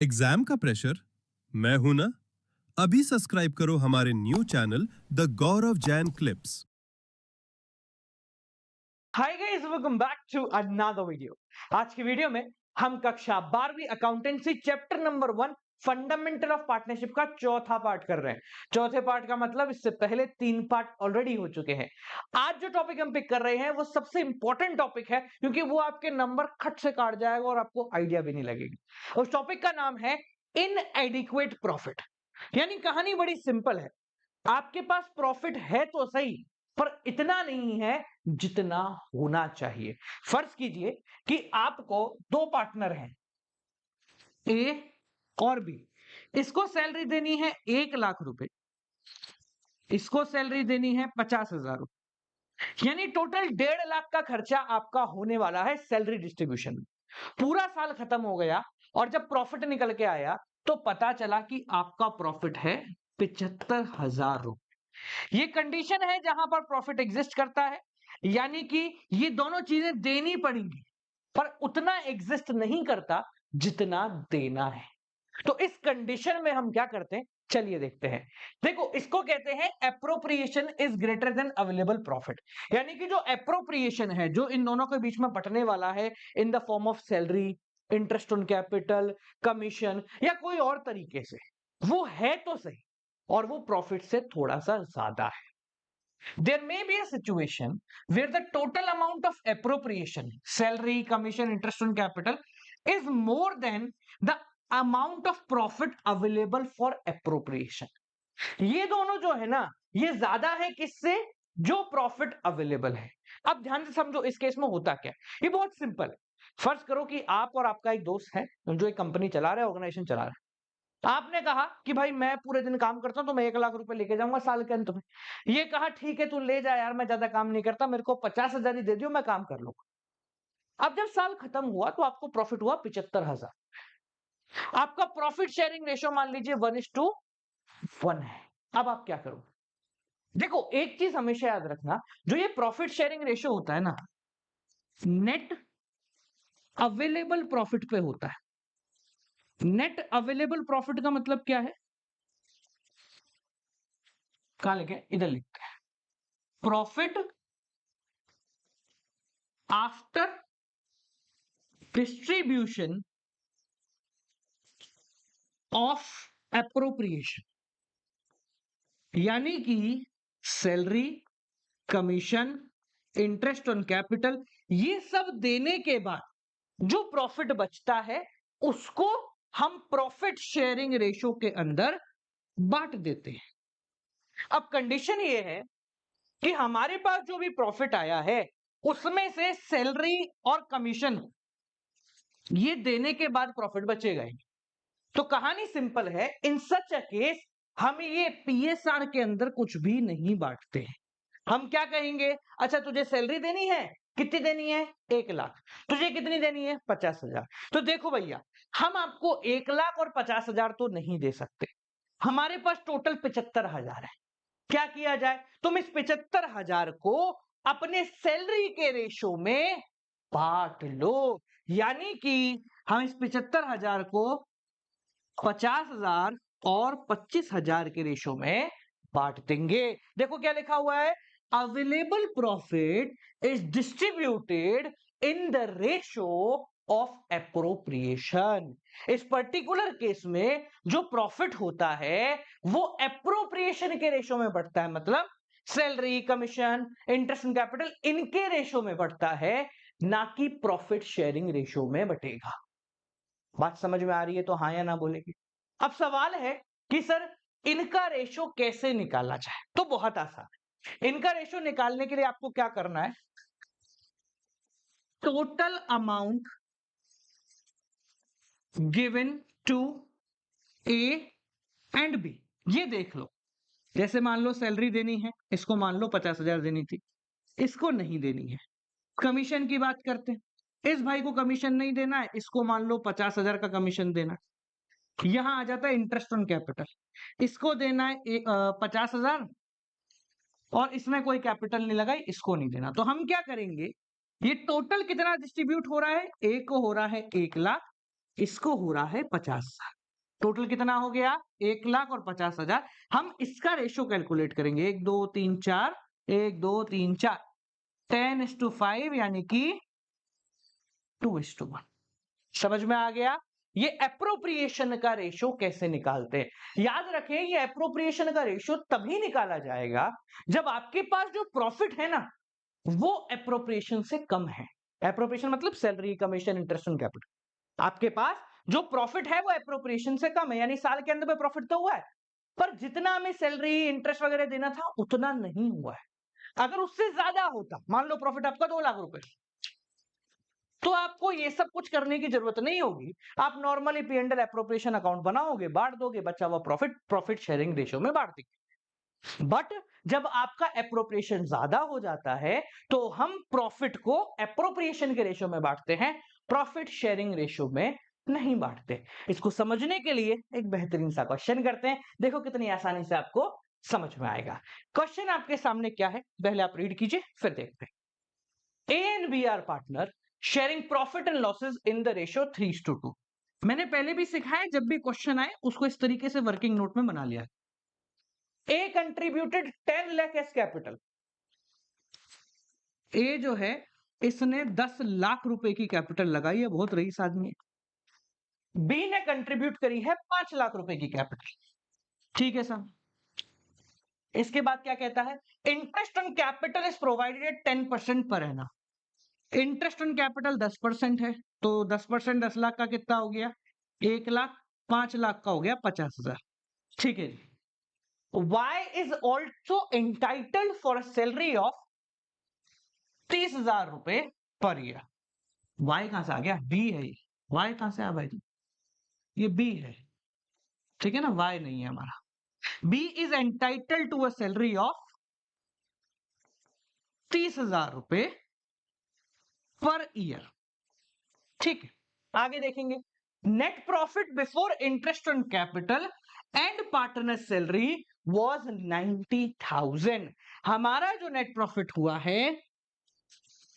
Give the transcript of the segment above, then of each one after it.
Exam का pressure? मैं हूं ना। अभी सब्सक्राइब करो हमारे new channel the Gaurav Jain clips. Hi guys, welcome back to another video. आज की वीडियो में हम कक्षा 12वीं accountancy chapter number 1 fundamental of partnership का चौथा पार्ट कर रहे हैं। चौथे पार्ट का मतलब इससे पहले 3 पार्ट ऑलरेडी हो चुके हैं। आज जो टॉपिक हम पिक कर रहे हैं वो सबसे इंपॉर्टेंट टॉपिक है, क्योंकि वो आपके नंबर खट से काट जाएगा और आपको आइडिया भी नहीं लगेगी। उस टॉपिक का नाम है इनएडिक्वेट प्रॉफिट। यानी कहानी बड़ी सिंपल है, आपके पास प्रॉफिट है तो सही, पर इतना नहीं है जितना होना चाहिए। फर्ज कीजिए कि आपको 2 पार्टनर हैं, ए और बी। इसको सैलरी देनी है 1 लाख रुपए, इसको सैलरी देनी है 50,000 रुपए। यानी टोटल 1.5 लाख का खर्चा आपका होने वाला है सैलरी डिस्ट्रीब्यूशन में। पूरा साल खत्म हो गया और जब प्रॉफिट निकल के आया तो पता चला कि आपका प्रॉफिट है 75,000 रुपए। ये कंडीशन है जहां पर प्रॉफिट एग्जिस्ट करता है, यानी कि ये दोनों चीजें देनी पड़ेंगी, पर उतना एग्जिस्ट नहीं करता जितना देना है। तो इस कंडीशन में हम क्या करते हैं, चलिए देखते हैं। देखो, इसको कहते हैं appropriation is greater than available profit. यानी कि जो एप्रोप्रिएशन है, जो इन दोनों के बीच में बंटने वाला है in the form of salary, interest on capital, commission या कोई और तरीके से, वो है तो सही और वो प्रॉफिट से थोड़ा सा ज्यादा है। There may be a situation where the total amount of appropriation, salary, commission, interest on capital, is more than the amount of profit available for appropriation. ये दोनों जो है ना, ये ज्यादा है किससे? जो प्रॉफिट अवेलेबल है। अब ध्यान से समझो इस केस में होता क्या है। ये बहुत सिंपल है। फर्ज करो कि आप और आपका एक दोस्त है जो एक कंपनी चला रहा है, ऑर्गेनाइजेशन चला रहा है। आपने कहा कि भाई मैं पूरे दिन काम करता हूं तो मैं 1 लाख रुपए लेके जाऊंगा साल के अंत में। ये कहा ठीक है तू ले जा यार, मैं ज्यादा काम नहीं करता, मेरे को 50,000 ही दे दियो, मैं काम कर लूंगा। अब जब साल खत्म हुआ तो आपको प्रॉफिट हुआ 75,000। आपका प्रॉफिट शेयरिंग रेशियो मान लीजिए 1:1 है। अब आप क्या करोगे? देखो, एक चीज हमेशा याद रखना, जो ये प्रॉफिट शेयरिंग रेशियो होता है ना, नेट अवेलेबल प्रॉफिट पे होता है। नेट अवेलेबल प्रॉफिट का मतलब क्या है? कहां लिखे? इधर लिखते हैं, profit after distribution of appropriation. यानी कि salary, commission, interest on capital, ये सब देने के बाद जो प्रॉफिट बचता है उसको हम प्रॉफिट शेयरिंग रेशो के अंदर बांट देते हैं। अब कंडीशन ये है कि हमारे पास जो भी प्रॉफिट आया है उसमें से सैलरी और कमीशन ये देने के बाद प्रॉफिट बचेगा ही। तो कहानी सिंपल है, इन सच अ केस हम ये पीएसआर के अंदर कुछ भी नहीं बांटते हैं। हम क्या कहेंगे, अच्छा तुझे सैलरी देनी है, कितनी देनी है? 1 लाख। तुझे कितनी देनी है? 50,000। तो देखो भैया, हम आपको 1 लाख और 50,000 तो नहीं दे सकते, हमारे पास टोटल 75,000 है। क्या किया जाए? तुम इस 75,000 को अपने सैलरी के रेशो में बांट लो। यानी कि हम इस 75,000 को 50,000 और 25,000 के रेशो में बांट देंगे। देखो क्या लिखा हुआ है, available profit is distributed in the ratio of appropriation. इस पर्टिकुलर केस में जो प्रॉफिट होता है वो एप्रोप्रिएशन के रेशो में बढ़ता है, मतलब salary, commission, interest on capital, इनके रेशो में बढ़ता है, ना कि प्रॉफिट शेयरिंग रेशो में बढ़ेगा। बात समझ में आ रही है तो हाँ या ना बोलेंगे। अब सवाल है कि सर इनका रेशो कैसे निकाला जाए? तो बहुत आसान है। इनका रेशो निकालने के लिए आपको क्या करना है, total amount given to a and b, ये देख लो। जैसे मान लो सैलरी देनी है, इसको मान लो 50,000 देनी थी, इसको नहीं देनी है। कमीशन की बात करते हैं, इस भाई को कमीशन नहीं देना है, इसको मान लो 50,000 का कमीशन देना है। यहां आ जाता है इंटरेस्ट ऑन कैपिटल, इसको देना है 50,000 और इसमें कोई कैपिटल नहीं लगाई, इसको नहीं देना। तो हम क्या करेंगे, ये टोटल कितना डिस्ट्रीब्यूट हो रहा है? एक को हो रहा है 1 लाख, इसको हो रहा है 50,000। टोटल कितना हो गया? 1,00,000 और 50,000। हम इसका रेशियो कैलकुलेट करेंगे। 1 2 3 4 1 2 3 4 10:5 यानी कि 2:1। समझ में आ गया? ये एप्रोप्रिएशन का रेशियो कैसे निकालते हैं। याद रखें, ये एप्रोप्रिएशन का रेशियो तभी निकाला जाएगा जब आपके पास जो प्रॉफिट है ना, वो एप्रोप्रिएशन से कम है। एप्रोप्रिएशन मतलब salary, commission, interest on capital. आपके पास जो प्रॉफिट है वो एप्रोप्रिएशन से कम है, यानी साल के अंत में प्रॉफिट तो हुआ है, पर जितना हमें सैलरी, इंटरेस्ट वगैरह देना था उतना नहीं हुआ है। अगर उससे ज्यादा होता, मान लो प्रॉफिट आपका 2 लाख रुपए, तो आपको ये सब कुछ करने की जरूरत नहीं होगी। आप नॉर्मली पी&एल एप्रोप्रिएशन अकाउंट बनाओगे, बांट दोगे, बचा हुआ प्रॉफिट शेयरिंग रेशियो में बांट देंगे। बट जब आपका एप्रोप्रिएशन ज्यादा हो जाता है तो हम प्रॉफिट को एप्रोप्रिएशन के रेशियो में बांटते हैं, प्रॉफिट शेयरिंग रेशियो में नहीं बांटते। इसको समझने के लिए एक बेहतरीन सा क्वेश्चन करते हैं, देखो कितनी आसानी से आपको समझ में आएगा। क्वेश्चन आपके सामने क्या है, पहले आप रीड कीजिए फिर देखते हैं। A and b are partner sharing profit and losses in the ratio 3:2। मैंने पहले भी सिखाया, जब भी क्वेश्चन आए उसको इस तरीके से वर्किंग नोट में बना लिया। ए कंट्रीब्यूटेड 10 लाख एज कैपिटल। ए जो है इसने 10 लाख रुपए की कैपिटल लगाई है, बहुत रईस आदमी है। बी ने कंट्रीब्यूट करी है 5 लाख रुपए की कैपिटल। ठीक है सर। इसके बाद क्या कहता है, interest on capital is provided 10% per annum. Interest on capital 10% है, तो 10% 10 लाख का कितना हो गया? 1 लाख। 5 लाख का हो गया 50,000। ठीक है जी। Y is also entitled for a salary of 30,000 रुपए पर ईयर। Y कहां से आ गया? B है ये। Y कहां से आ भाई जी? ये B है, ठीक है ना, Y नहीं है हमारा। B is entitled to a salary of 30,000 रुपए पर ईयर। ठीक है, आगे देखेंगे। Net profit before interest on capital and partner salary was 90,000। हमारा जो नेट प्रॉफिट हुआ है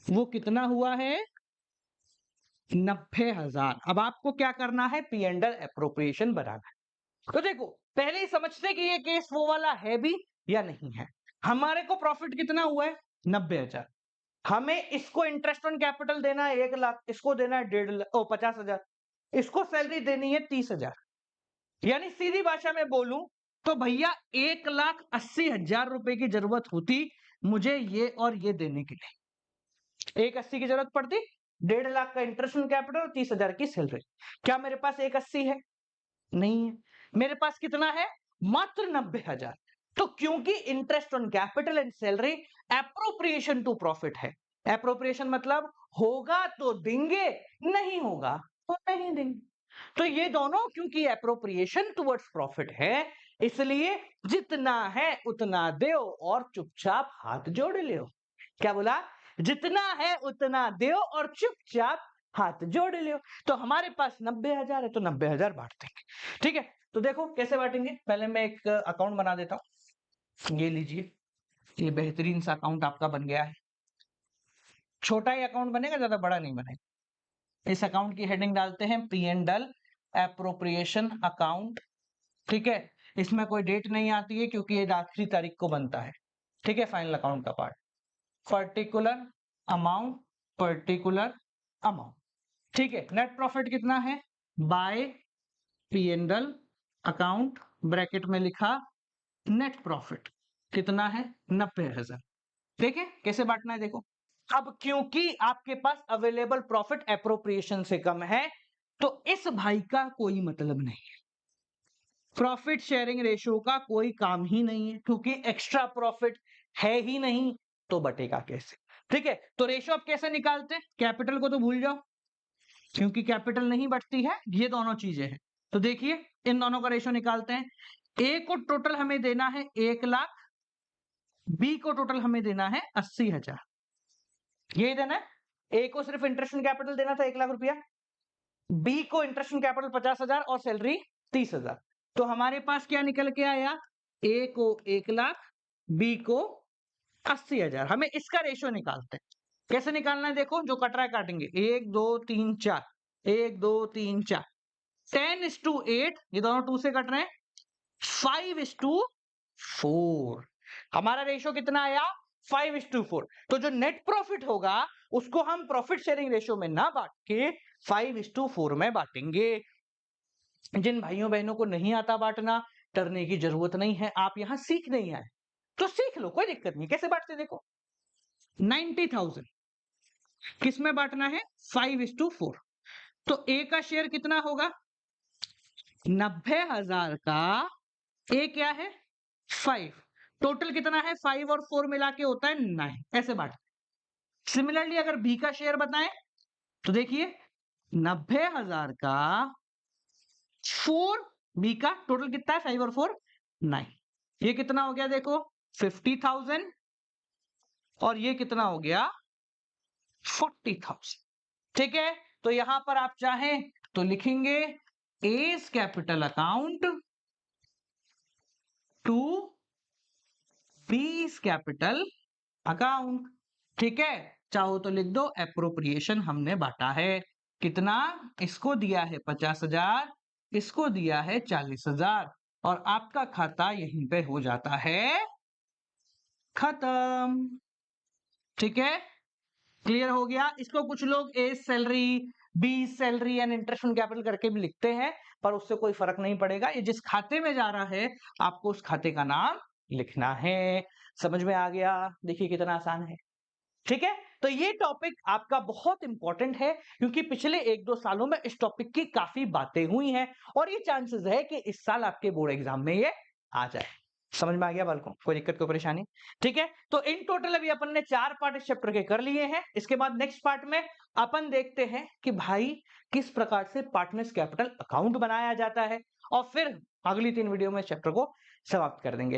वो कितना हुआ है? 90,000। अब आपको क्या करना है? पी&एल एप्रोप्रिएशन बनाना है। तो देखो, पहले ही समझते कि ये केस वो वाला है भी या नहीं है। हमारे को प्रॉफिट कितना हुआ है? 90,000। हमें इसको इंटरेस्ट ऑन कैपिटल देना है 1 लाख, इसको देना है 50,000, इसको सैलरी देनी है 30,000। यानी सीधी भाषा में बोलूं तो भैया 1,80,000 रुपए की जरूरत होती मुझे ये और ये देने के लिए। 1,80 की जरूरत पड़ती, 1.5 लाख का इंटरेस्ट ऑन कैपिटल और 30,000 की सैलरी। क्या मेरे पास 1,80 है? नहीं है। मेरे पास कितना है? मात्र 90,000। तो क्योंकि interest on capital and salary appropriation to profit है। एप्रोप्रिएशन मतलब होगा तो देंगे, नहीं होगा तो नहीं देंगे। तो ये दोनों क्योंकि एप्रोप्रिएशन टुवर्ड्स प्रॉफिट है, इसलिए जितना है उतना दो और चुपचाप हाथ जोड़ लो। क्या बोला? जितना है उतना दो और चुपचाप हाथ जोड़ लो। तो हमारे पास 90,000 है तो 90,000 बांट देंगे। ठीक है, तो देखो कैसे बांटेंगे। पहले मैं एक अकाउंट बना देता हूं। ये लीजिए, ये बेहतरीन सा अकाउंट आपका बन गया है। छोटा ही अकाउंट बनेगा, ज्यादा बड़ा नहीं बनेगा। इस अकाउंट की हेडिंग डालते हैं पी&एल एप्रोप्रिएशन अकाउंट। ठीक है, इसमें कोई डेट नहीं आती है क्योंकि ये आखिरी तारीख को बनता है। ठीक है, फाइनल अकाउंट का part, particular amount, particular amount. ठीक है, नेट प्रॉफिट कितना है? बाय पी&एल अकाउंट, ब्रैकेट में लिखा नेट प्रॉफिट कितना है? 90,000। देखें कैसे बांटना है, देखो। अब क्योंकि आपके पास अवेलेबल प्रॉफिट एप्रोप्रिएशन से कम है तो इस भाई का कोई मतलब नहीं है, प्रॉफिट शेयरिंग रेशियो का कोई काम ही नहीं है, क्योंकि एक्स्ट्रा प्रॉफिट है ही नहीं तो बटेगा कैसे? ठीक है, तो रेशियो आप कैसे निकालते हैं? कैपिटल को तो भूल जाओ क्योंकि कैपिटल नहीं बढ़ती है, ये दोनों चीजें हैं। तो देखिए इन दोनों का रेशियो निकालते हैं। ए को टोटल हमें देना है 1 लाख, बी को टोटल हमें देना है 80,000। यही देना है। ए को सिर्फ इंटरेस्ट ऑन कैपिटल देना था 1 लाख रुपया, बी को इंटरेस्ट ऑन कैपिटल 50,000 और सैलरी 30,000। तो हमारे पास क्या निकल के आया? ए को 1 लाख, बी को 80,000। हमें इसका रेशियो निकालते हैं। कैसे निकालना है? देखो, जो कट रहा है काटेंगे। 1 2 3 4, 1 2 3 4 10:8, ये दोनों 2 से कट रहे हैं, 5:4। हमारा रेशियो कितना आया? 5:4। तो जो नेट प्रॉफिट होगा उसको हम प्रॉफिट शेयरिंग रेशियो में ना बांट के 5:4 में बांटेंगे। जिन भाइयों बहनों को नहीं आता बांटना, डरने की जरूरत नहीं है, आप यहां सीख नहीं आए तो सीख लो, कोई दिक्कत नहीं। कैसे बांटते देखो, 90,000 किस में बांटना है? 5:4। तो ए का शेयर कितना होगा? 90,000 का ए क्या है? 5। टोटल कितना है? 5 और 4 मिला के होता है 9। ऐसे बांट। सिमिलरली अगर बी का शेयर बताएं तो देखिए 90,000 का 4, बी का टोटल कितना है? 5 और 4 9। ये कितना हो गया देखो? 50,000। और ये कितना हो गया? 40,000। ठीक है, तो यहां पर आप चाहें तो लिखेंगे as capital account to b's capital account. ठीक है, चाहो तो लिख दो एप्रोप्रिएशन हमने बांटा है कितना? इसको दिया है 50,000, इसको दिया है 40,000, और आपका खाता यहीं पे हो जाता है खत्म। ठीक है, क्लियर हो गया? इसको कुछ लोग A salary, B salary and interest on capital करके भी लिखते हैं, पर उससे कोई फर्क नहीं पड़ेगा। ये जिस खाते में जा रहा है आपको उस खाते का नाम लिखना है। समझ में आ गया? देखिए कितना आसान है। ठीक है, तो ये टॉपिक आपका बहुत इंपॉर्टेंट है क्योंकि पिछले 1-2 सालों में इस टॉपिक की काफी बातें हुई हैं और ये चांसेस है कि इस साल आपके बोर्ड एग्जाम में ये आ जाए। समझ में आ गया बालकों? कोई दिक्कत, कोई परेशानी? ठीक है, तो इन टोटल अभी अपन ने 4 पार्ट इस चैप्टर के कर लिए हैं। इसके बाद नेक्स्ट पार्ट में अपन देखते हैं कि भाई किस प्रकार से पार्टनर्स कैपिटल अकाउंट बनाया जाता है, और फिर अगली 3 वीडियो में चैप्टर को समाप्त कर देंगे।